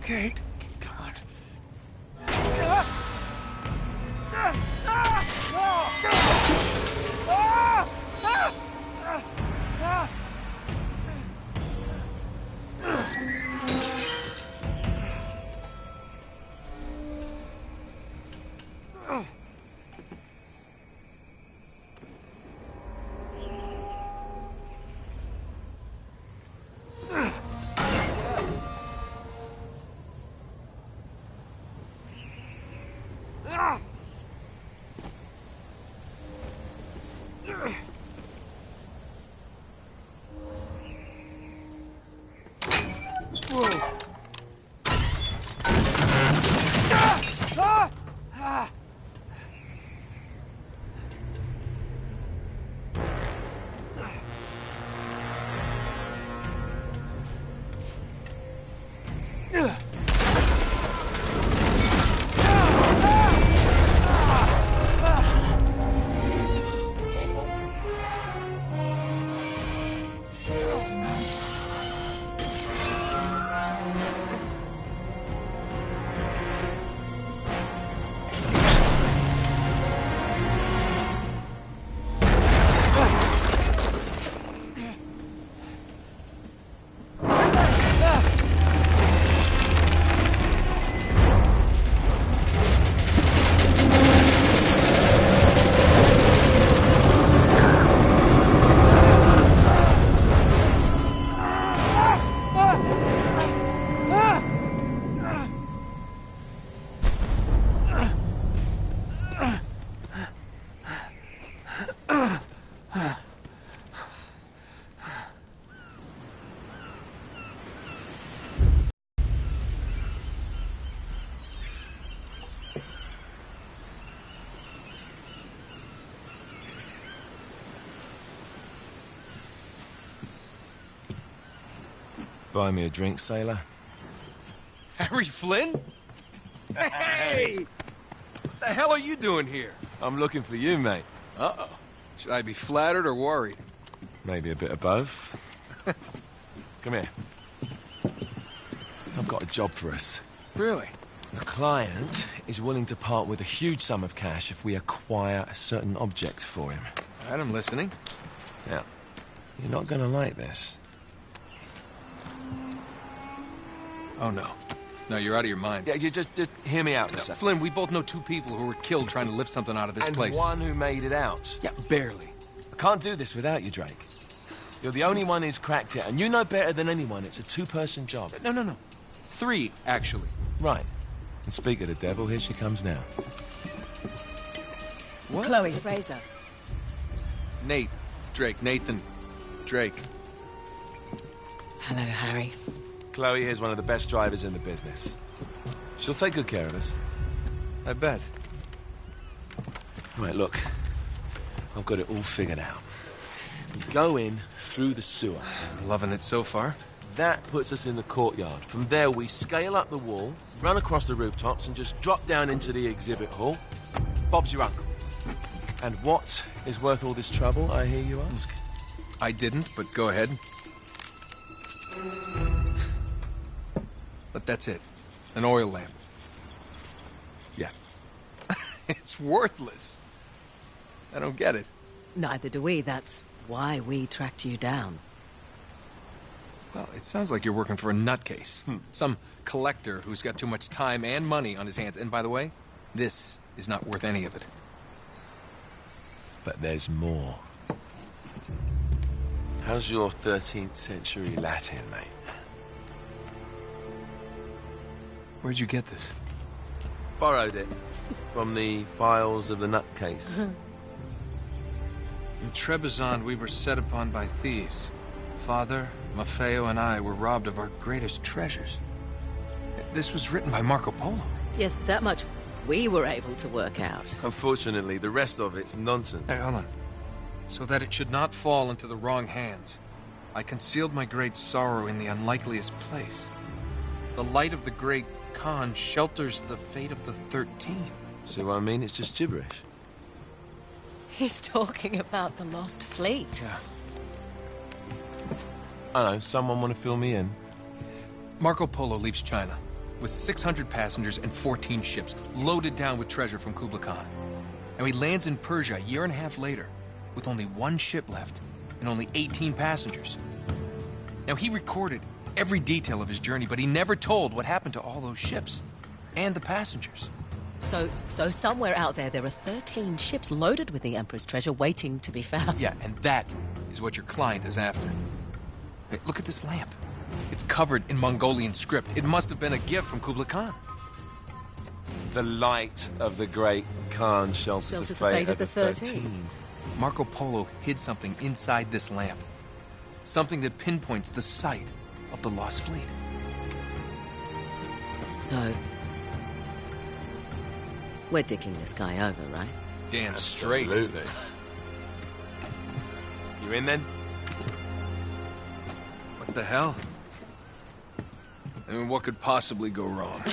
Okay, come on. Buy me a drink, sailor. Harry Flynn? Hey! What the hell are you doing here? I'm looking for you, mate. Uh-oh. Should I be flattered or worried? Maybe a bit of both. Come here. I've got a job for us. Really? The client is willing to part with a huge sum of cash if we acquire a certain object for him. All right, I'm listening. Now, you're not gonna like this. Oh, no. No, you're out of your mind. Yeah, you just hear me out for a second. Flynn, we both know two people who were killed trying to lift something out of this place. And one who made it out. Yeah, barely. I can't do this without you, Drake. You're the only one who's cracked it, and you know better than anyone it's a two-person job. No. 3, actually. Right. And speak of the devil, here she comes now. What? Chloe Fraser. Nate. Drake. Nathan. Drake. Hello, Harry. Chloe is one of the best drivers in the business. She'll take good care of us. I bet. Right, look. I've got it all figured out. We go in through the sewer. I'm loving it so far. That puts us in the courtyard. From there, we scale up the wall, run across the rooftops, and just drop down into the exhibit hall. Bob's your uncle. And what is worth all this trouble, I hear you ask? I didn't, but go ahead. But that's it. An oil lamp. Yeah. It's worthless. I don't get it. Neither do we. That's why we tracked you down. Well, it sounds like you're working for a nutcase. Some collector who's got too much time and money on his hands. And by the way, this is not worth any of it. But there's more. How's your 13th century Latin, mate? Where'd you get this? Borrowed it from the files of the nutcase. In Trebizond, we were set upon by thieves. Father, Maffeo, and I were robbed of our greatest treasures. This was written by Marco Polo. Yes, that much we were able to work out. Unfortunately, the rest of it's nonsense. Hey, hold on. So that it should not fall into the wrong hands, I concealed my great sorrow in the unlikeliest place. The light of the great Khan shelters the fate of the 13. See what I mean? It's just gibberish. He's talking about the lost fleet. Yeah. I don't know, someone want to fill me in? Marco Polo leaves China. with 600 passengers and 14 ships, loaded down with treasure from Kublai Khan. Now he lands in Persia a year and a half later, with only 1 ship left and only 18 passengers. Now he recorded every detail of his journey, but he never told what happened to all those ships and the passengers. So somewhere out there are 13 ships loaded with the Emperor's treasure waiting to be found. Yeah, and that is what your client is after. Hey, look at this lamp. It's covered in Mongolian script. It must have been a gift from Kublai Khan. The light of the great Khan shelters the fate of the 13. Marco Polo hid something inside this lamp. Something that pinpoints the site of the lost fleet. So, we're dicking this guy over, right? Damn straight. Absolutely. You in then? What the hell? I mean, what could possibly go wrong?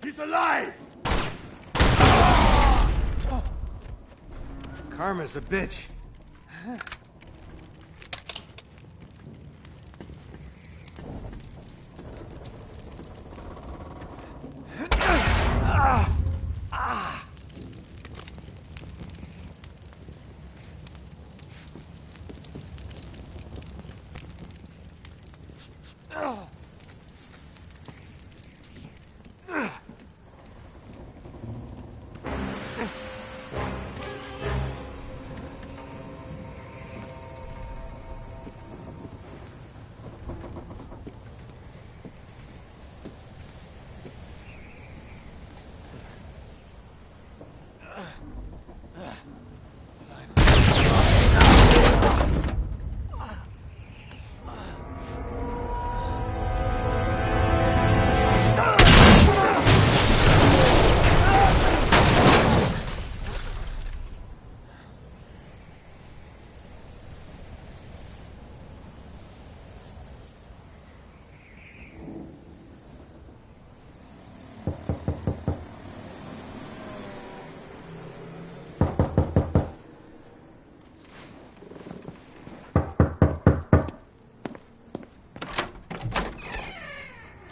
He's alive! Karma's a bitch.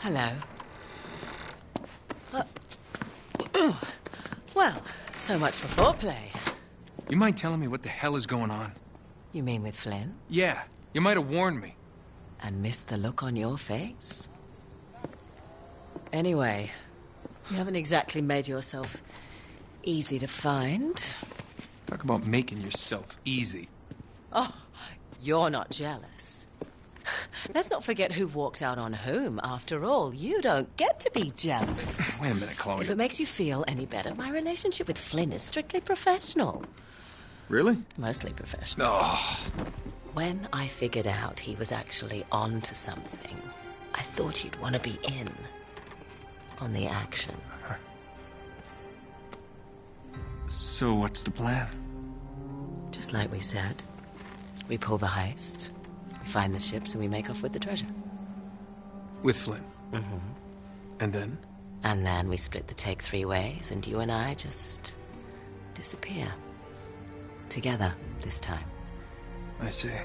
Hello. Well, so much for foreplay. You mind telling me what the hell is going on? You mean with Flynn? Yeah, you might have warned me. And missed the look on your face? Anyway, you haven't exactly made yourself easy to find. Talk about making yourself easy. Oh, you're not jealous. Let's not forget who walked out on whom. After all, you don't get to be jealous. Wait a minute, Chloe. If it makes you feel any better, my relationship with Flynn is strictly professional. Really? Mostly professional. Oh. When I figured out he was actually on to something, I thought you'd want to be in on the action. So what's the plan? Just like we said. We pull the heist, we find the ships, and we make off with the treasure. With Flynn? Mm-hmm. And then? And then we split the take 3 ways, and you and I just disappear. Together, this time. I see.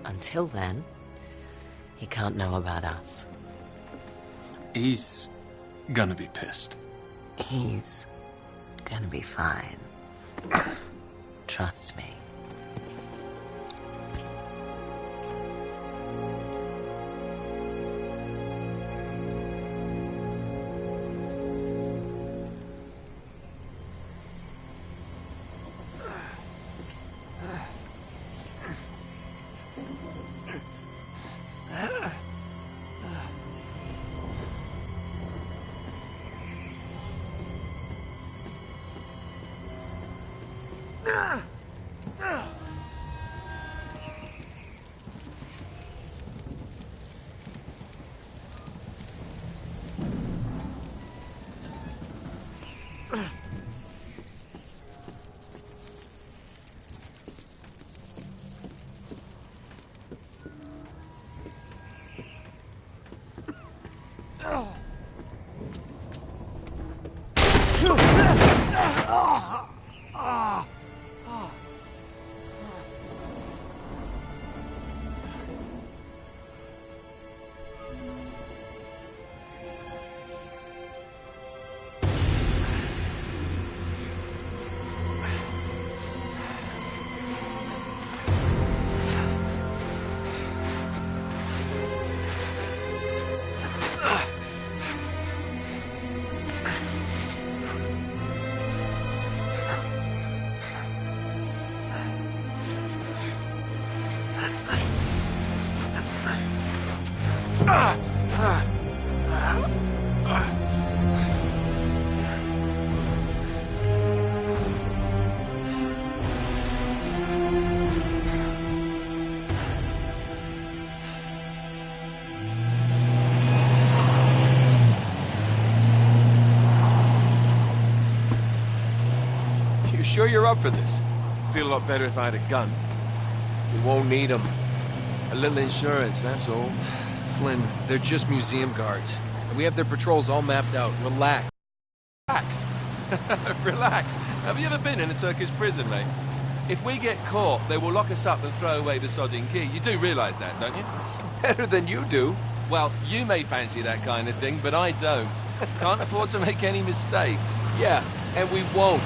Until then, he can't know about us. He's gonna be pissed. He's gonna be fine. Trust me. You sure you're up for this? Feel a lot better if I had a gun. We won't need them. A little insurance, that's all. Flynn, they're just museum guards. And we have their patrols all mapped out. Relax. Relax. Relax. Have you ever been in a Turkish prison, mate? If we get caught, they will lock us up and throw away the sodding key. You do realise that, don't you? Better than you do. Well, you may fancy that kind of thing, but I don't. Can't afford to make any mistakes. Yeah, and we won't.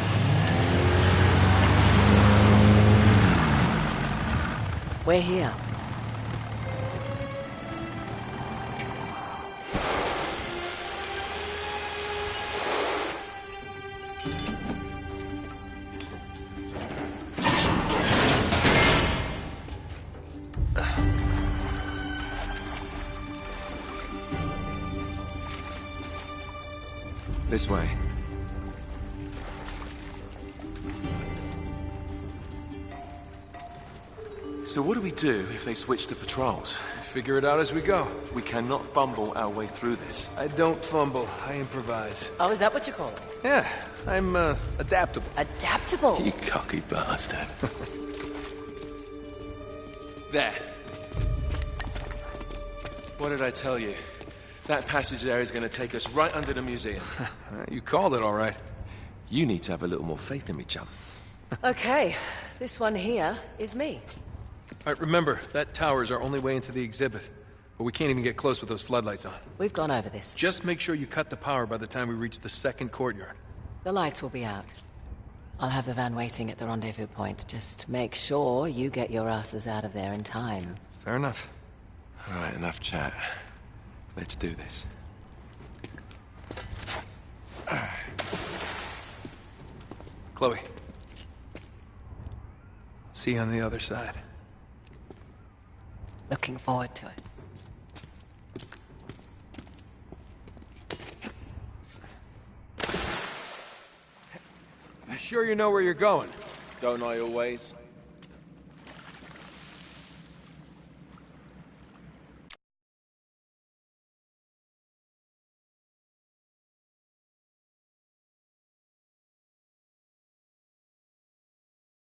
We're here. This way. So what do we do if they switch the patrols? Figure it out as we go. We cannot fumble our way through this. I don't fumble. I improvise. Oh, is that what you call it? Yeah, I'm, adaptable. Adaptable. You cocky bastard. There. What did I tell you? That passage there is going to take us right under the museum. You called it all right. You need to have a little more faith in me, chum. Okay, this one here is me. All right, remember, that tower is our only way into the exhibit. But we can't even get close with those floodlights on. We've gone over this. Just make sure you cut the power by the time we reach the second courtyard. The lights will be out. I'll have the van waiting at the rendezvous point. Just make sure you get your asses out of there in time. Fair enough. All right, enough chat. Let's do this. Chloe. See you on the other side. Looking forward to it. You sure you know where you're going? Don't I always?